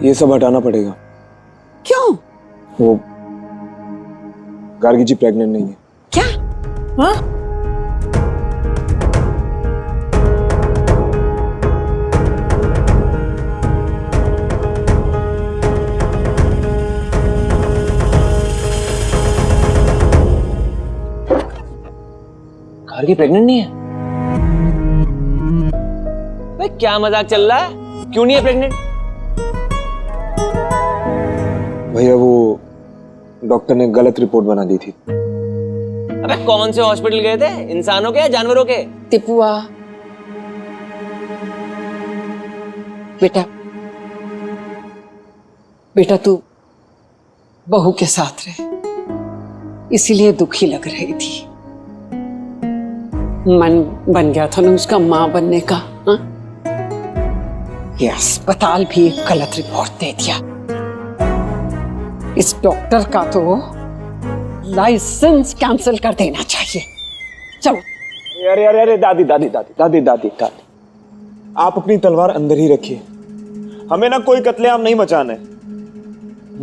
ये सब हटाना पड़ेगा। क्यों? वो गार्गी जी प्रेग्नेंट नहीं है। क्या? हाँ? गार्गी प्रेग्नेंट नहीं है? भाई क्या मजाक चल रहा है? क्यों नहीं है प्रेग्नेंट? भैया वो डॉक्टर ने गलत रिपोर्ट बना दी थी। अबे कौन से हॉस्पिटल गए थे? इंसानों के या जानवरों के? टिपुआ बेटा, बेटा तू बहू के साथ रहे, इसीलिए दुखी लग रही थी। मन बन गया था ना उसका मां बनने का। हाँ? ये अस्पताल भी एक गलत रिपोर्ट दे दिया। इस डॉक्टर का तो लाइसेंस कैंसिल कर देना चाहिए। चलो। अरे अरे अरे दादी दादी दादी दादी दादी दादी, आप अपनी तलवार अंदर ही रखिए। हमें ना कोई कत्लेआम नहीं मचाना है।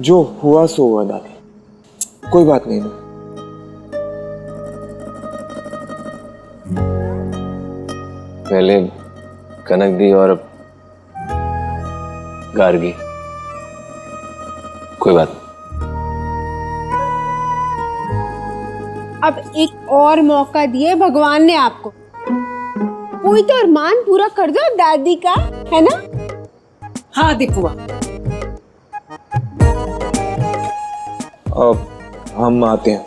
जो हुआ सो हुआ दादी, कोई बात नहीं ना। पहले कनक दी और गार्गी, कोई बात नहीं। अब एक और मौका दिए भगवान ने आपको, कोई तो अरमान पूरा कर दो दादी का, है ना? हाँ दीपुआ, अब हम आते हैं।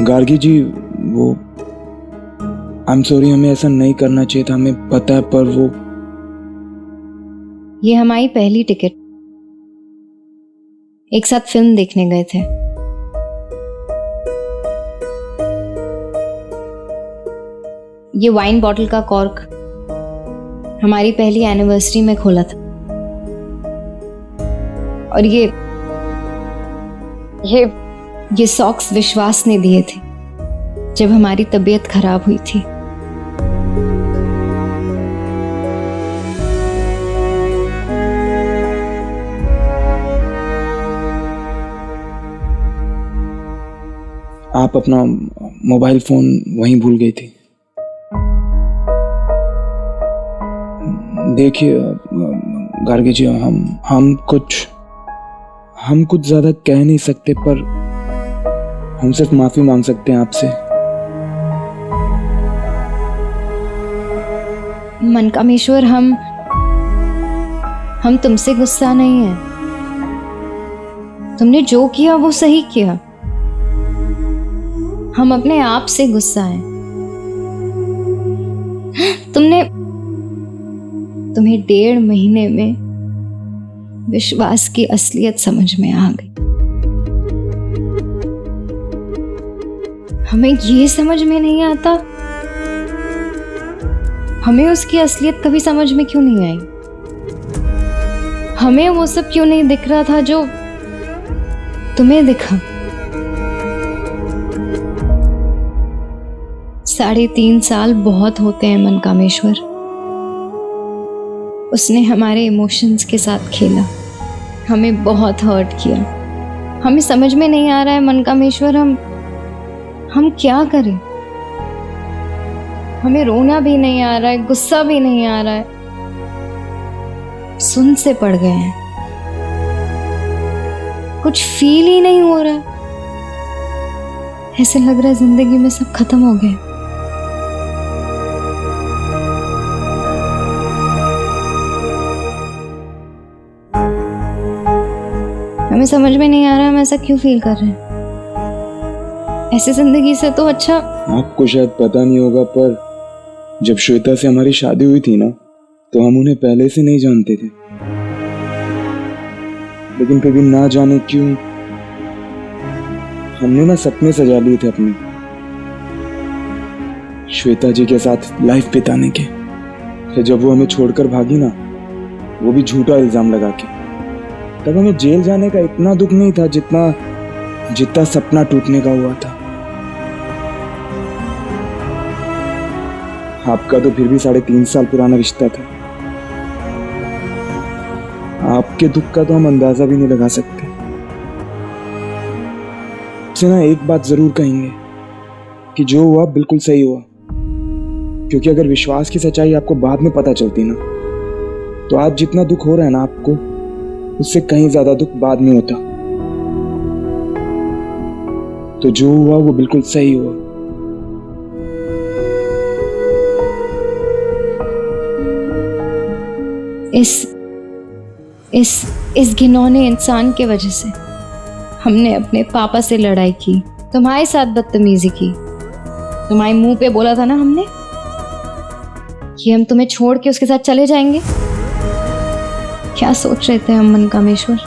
गार्गी जी वो आई एम सॉरी, हमें ऐसा नहीं करना चाहिए था, हमें पता है, पर वो ये हमारी पहली टिकट, एक साथ फिल्म देखने गए थे। ये वाइन बॉटल का कॉर्क हमारी पहली एनिवर्सरी में खोला था। और ये सॉक्स विश्वास ने दिए थे जब हमारी तबीयत खराब हुई थी। आप अपना मोबाइल फोन वहीं भूल गई थी। देखिए गार्गी जी, हम कुछ ज्यादा कह नहीं सकते, पर हम सिर्फ माफी मांग सकते हैं आपसे। मनकामेश्वर, हम तुमसे गुस्सा नहीं है। तुमने जो किया वो सही किया। हम अपने आप से गुस्सा हैं। तुम्हें 1.5 महीने में विश्वास की असलियत समझ में आ गई। हमें ये समझ में नहीं आता, हमें उसकी असलियत कभी समझ में क्यों नहीं आई। हमें वो सब क्यों नहीं दिख रहा था जो तुम्हें दिखा। 3.5 साल बहुत होते हैं मनकामेश्वर। उसने हमारे इमोशंस के साथ खेला, हमें बहुत हर्ट किया। हमें समझ में नहीं आ रहा है मनकामेश्वर, हम क्या करें। हमें रोना भी नहीं आ रहा है, गुस्सा भी नहीं आ रहा है, सुन से पड़ गए हैं। कुछ फील ही नहीं हो रहा है। ऐसे लग रहा है जिंदगी में सब खत्म हो गया। हमें समझ में नहीं आ रहा है हम ऐसा क्यों फील कर रहे हैं। ऐसी जिंदगी से तो अच्छा। आपको शायद पता नहीं होगा, पर जब श्वेता से हमारी शादी हुई थी ना, तो हम उन्हें पहले से नहीं जानते थे, लेकिन कभी ना जाने क्यों हमने ना सपने सजा लिए थे अपने श्वेता जी के साथ लाइफ बिताने के। फिर जब वो हमें छोड़कर भागी ना, वो भी झूठा इल्जाम लगा के, तब हमें जेल जाने का इतना दुख नहीं था जितना सपना टूटने का हुआ था। आपका तो फिर भी 3.5 साल पुराना रिश्ता था। आपके दुख का तो हम अंदाजा भी नहीं लगा सकते। से ना एक बात जरूर कहेंगे कि जो हुआ बिल्कुल सही हुआ, क्योंकि अगर विश्वास की सच्चाई आपको बाद में पता चलती ना, तो आज जितना दुख हो रहा है ना आपको, उससे कहीं ज्यादा दुख बाद में होता। तो जो हुआ वो बिल्कुल सही हुआ। इस घिनौने इंसान के वजह से हमने अपने पापा से लड़ाई की, तुम्हारे साथ बदतमीजी की। तुम्हारे मुंह पे बोला था ना हमने कि हम तुम्हें छोड़ के उसके साथ चले जाएंगे। क्या सोच रहे थे हम मनकामेश्वर?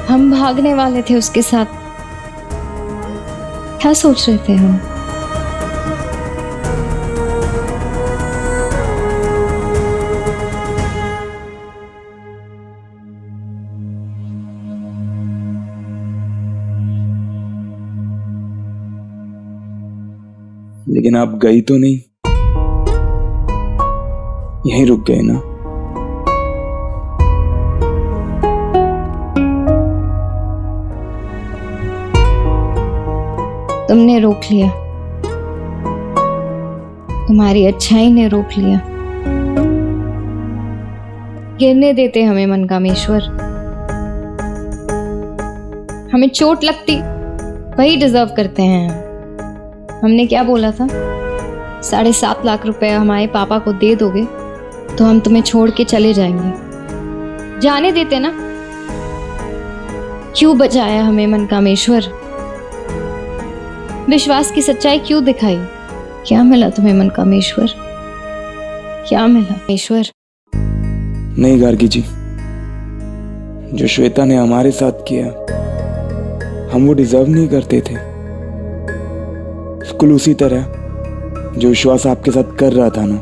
हम भागने वाले थे उसके साथ। क्या सोच रहे थे हम? लेकिन आप गई तो नहीं, यहीं रुक गए ना। तुमने रोक लिया, तुम्हारी अच्छाई ने रोक लिया। गिरने देते हमें मनकामेश्वर। हमें चोट लगती वही डिजर्व करते हैं। हमने क्या बोला था? 7.5 लाख रुपए हमारे पापा को दे दोगे तो हम तुम्हें छोड़ के चले जाएंगे। जाने देते ना। क्यों बचाया हमें मनकामेश्वर? विश्वास की सच्चाई क्यों दिखाई? क्या मिला तुम्हें मनकामेश्वर? क्या मिला ईश्वर? नहीं गार्गी जी, जो श्वेता ने हमारे साथ किया हम वो डिजर्व नहीं करते थे। बिल्कुल उसी तरह जो विश्वास आपके साथ कर रहा था ना,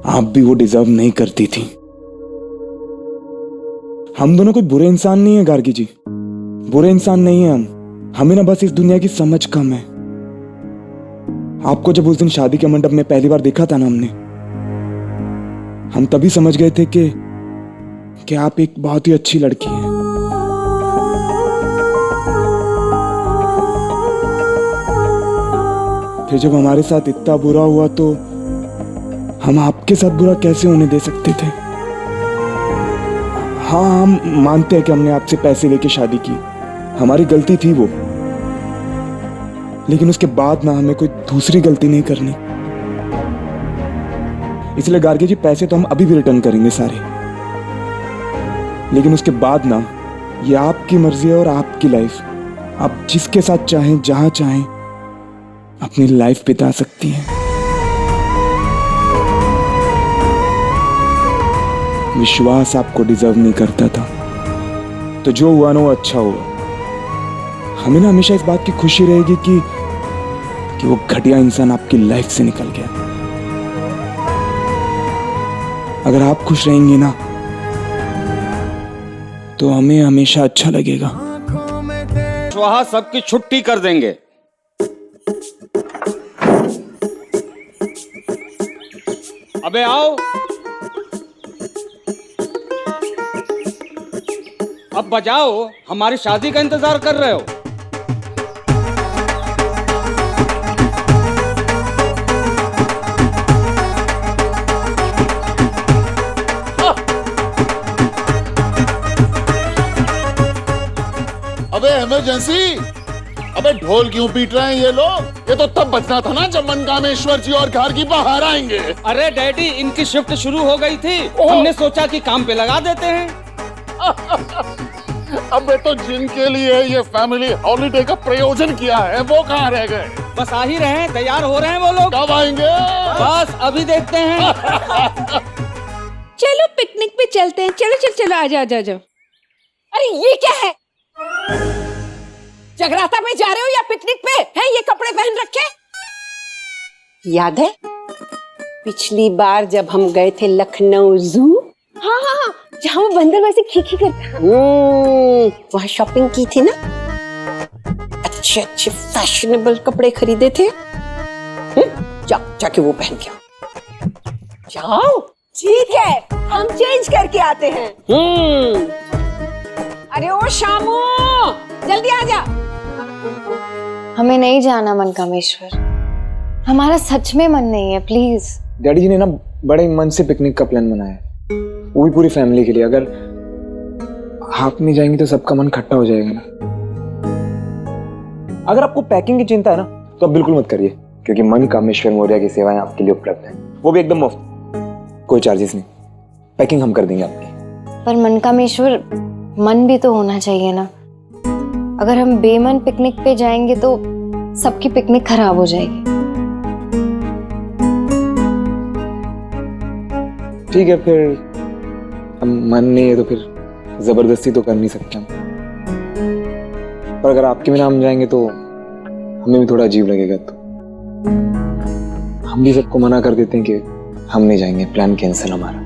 आप भी वो डिजर्व नहीं करती थी। हम दोनों कोई बुरे इंसान नहीं है गार्गी जी, बुरे इंसान नहीं है हम। हमें ना बस इस दुनिया की समझ कम है। आपको जब उस दिन शादी के मंडप में पहली बार देखा था ना हमने, हम तभी समझ गए थे कि आप एक बहुत ही अच्छी लड़की हैं। फिर जब हमारे साथ इतना बुरा हुआ तो हम आपके साथ बुरा कैसे होने दे सकते थे? हाँ, हम मानते हैं कि हमने आपसे पैसे लेके शादी की, हमारी गलती थी वो, लेकिन उसके बाद ना हमें कोई दूसरी गलती नहीं करनी। इसलिए गार्गी जी, पैसे तो हम अभी भी रिटर्न करेंगे सारे, लेकिन उसके बाद ना ये आपकी मर्जी है और आपकी लाइफ। आप जिसके साथ चाहें, जहां चाहें अपनी लाइफ बिता सकती हैं। विश्वास आपको डिजर्व नहीं करता था, तो जो हुआ ना वो अच्छा हुआ। हमें ना हमेशा इस बात की खुशी रहेगी कि वो घटिया इंसान आपकी लाइफ से निकल गया। अगर आप खुश रहेंगे ना तो हमें हमेशा अच्छा लगेगा। वहां सबकी छुट्टी कर देंगे। अबे आओ, अब बजाओ, हमारी शादी का इंतजार कर रहे हो। अबे इमरजेंसी, अबे ढोल क्यों पीट रहे हैं ये लोग? ये तो तब बजना था ना जब मनकामेश्वर जी और गार्गी बाहर आएंगे। अरे डैडी, इनकी शिफ्ट शुरू हो गई थी, हमने सोचा कि काम पे लगा देते हैं। अबे तो जिनके लिए ये फैमिली हॉलिडे का प्रयोजन किया है वो कहाँ रह गए? बस आ ही रहे हैं, तैयार हो रहे हैं वो लोग। कब आएंगे? बस अभी देखते हैं। चलो पिकनिक पे चलते हैं, चलो चलो चलो, आ जाओ जाओ जाओ। अरे ये क्या है? जगराता में जा रहे हो या पिकनिक पे है? ये कपड़े पहन रखे? याद है पिछली बार जब हम गए थे लखनऊ जू? हाँ हाँ हाँ, जहाँ वो बंदर वैसे खीखी करता। वहाँ शॉपिंग की थी ना, अच्छे अच्छे फैशनेबल कपड़े खरीदे थे। जाओ जाके वो पहन के आओ, जाओ। ठीक है, हम चेंज करके आते हैं। अरे ओ शामू, जल्दी आ जा। हमें नहीं जाना मनकामेश्वर, हमारा सच में मन नहीं है, प्लीज। डैडी जी ने ना बड़े मन से पिकनिक का प्लान बनाया है, वो भी पूरी फैमिली के लिए। अगर आप नहीं जाएंगे तो सबका मन खट्टा हो जाएगा ना। अगर आपको पैकिंग की चिंता है ना तो आप बिल्कुल मत करिए, क्योंकि मनकामेश्वर मौर्य की सेवाएं आपके लिए उपलब्ध है, वो भी एकदम मुफ्त, कोई चार्जेस नहीं। पैकिंग हम कर देंगे आपकी। पर मनकामेश्वर, मन भी तो होना चाहिए ना। अगर हम बेमन पिकनिक पे जाएंगे तो सबकी पिकनिक खराब हो जाएगी। ठीक है, फिर हम मन नहीं है तो फिर जबरदस्ती तो कर नहीं सकते हम। पर अगर आपके बिना हम जाएंगे तो हमें भी थोड़ा अजीब लगेगा, तो हम भी सबको मना कर देते हैं कि हम नहीं जाएंगे, प्लान कैंसिल हमारा।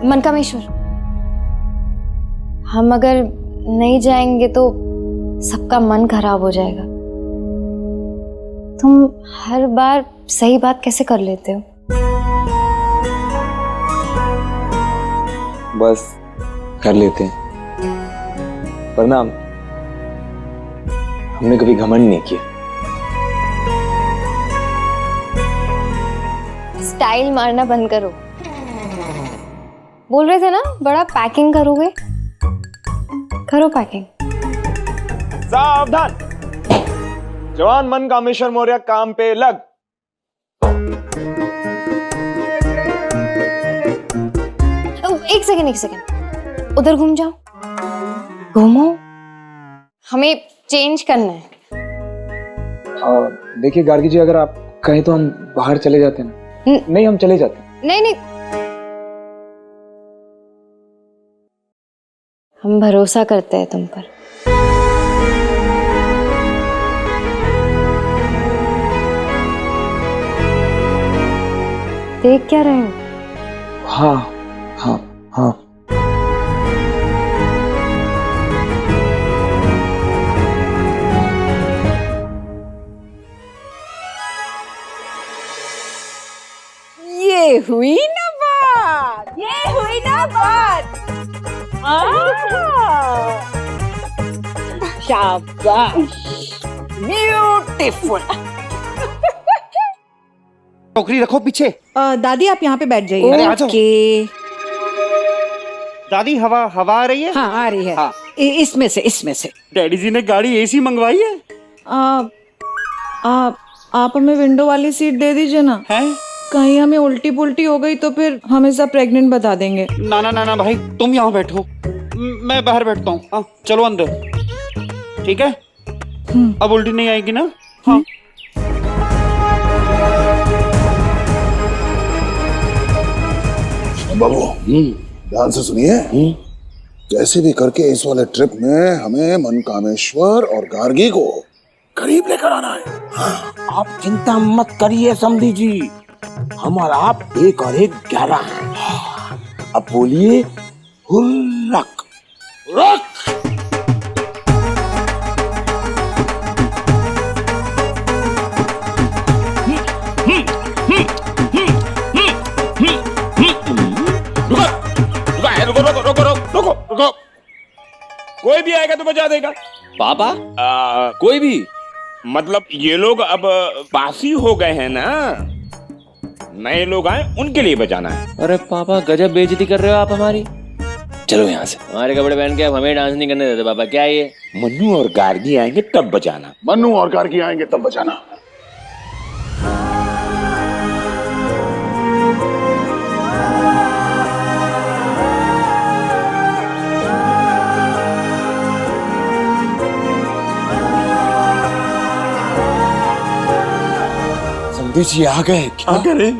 मनकामेश्वर, हम अगर नहीं जाएंगे तो सबका मन खराब हो जाएगा। तुम हर बार सही बात कैसे कर लेते हो? बस कर लेते हैं, पर ना हमने कभी घमंड नहीं किया। स्टाइल मारना बंद करो। बोल रहे थे ना बड़ा पैकिंग करोगे, करो पैकिंग। सावधान, जवान मनकामेश्वर मौर्य काम पे लग। एक सेकंड, उधर घूम जाओ। घूमो, हमें चेंज करना है। देखिए गार्गी जी, अगर आप कहें तो हम बाहर चले जाते हैं ना। नहीं, हम चले जाते हैं। नहीं नहीं, हम भरोसा करते हैं तुम पर। देख क्या रहे हो? हाँ हाँ हाँ। ये हुई ना बात, ये हुई ना बात। शाबाश, ब्यूटीफुल। टोकरी रखो पीछे। दादी आप यहाँ पे बैठ जाइए। अरे आ जाओ। ओके, दादी, हवा हवा आ रही है? हाँ आ रही है। हाँ। इसमें से। डैडी जी ने गाड़ी एसी मंगवाई है। आप हमें विंडो वाली सीट दे दीजिए ना। हैं? कहीं हमें उल्टी पुल्टी हो गई तो फिर हमें सब प्रेग्नेंट बता देंगे। ना ना ना ना भाई, तुम यहाँ बैठो, मैं बाहर बैठता हूँ। हाँ चलो अंदर, ठीक है? अब उल्टी नहीं आएगी ना? हाँ। बाबू ध्यान से सुनिए। कैसे भी करके इस वाले ट्रिप में हमें मनकामेश्वर और गार्गी को करीब लेकर आना है। आप चिंता मत करिए समधी जी, हम और आप 1 और 1 11 हैं। अब बोलिए हुर्रक रख। रुको, कोई भी आएगा तो बजा देगा। पापा? कोई भी? मतलब ये लोग अब बासी हो गए हैं ना, नए लोग आए उनके लिए बजाना है। अरे पापा, गजब बेइज्जती कर रहे हो आप हमारी। चलो यहाँ से, हमारे कपड़े पहन के अब हमें डांस नहीं करने देते पापा। क्या ये? मन्नू और गार्गी आएंगे तब बजाना। मन्नू और गार्गी आएंगे तब बजाना। समधी जी आ गए क्या? करे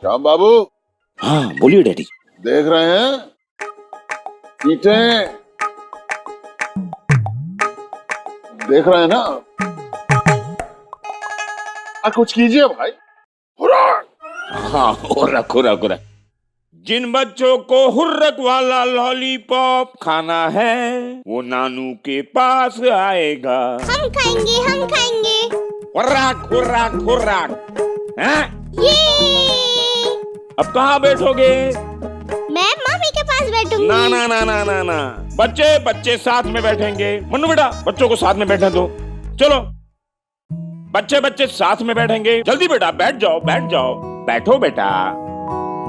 श्याम बाबू, हाँ बोलिए डैडी। देख रहे हैं ईंटें, देख रहे हैं ना? कुछ कीजिए भाई। हाँ हो रख। जिन बच्चों को हुर्रक वाला लॉलीपॉप खाना है वो नानू के पास आएगा। हम खाएंगे। हुर्राक हुर्राक हुर्राक। हैं? ये अब कहाँ बैठोगे? मैं मम्मी के पास बैठूंगी। ना। बच्चे साथ में बैठेंगे। मन्नू बेटा बच्चों को साथ में बैठने दो। चलो बच्चे साथ में बैठेंगे। जल्दी बेटा बैठ जाओ। बैठो बेटा।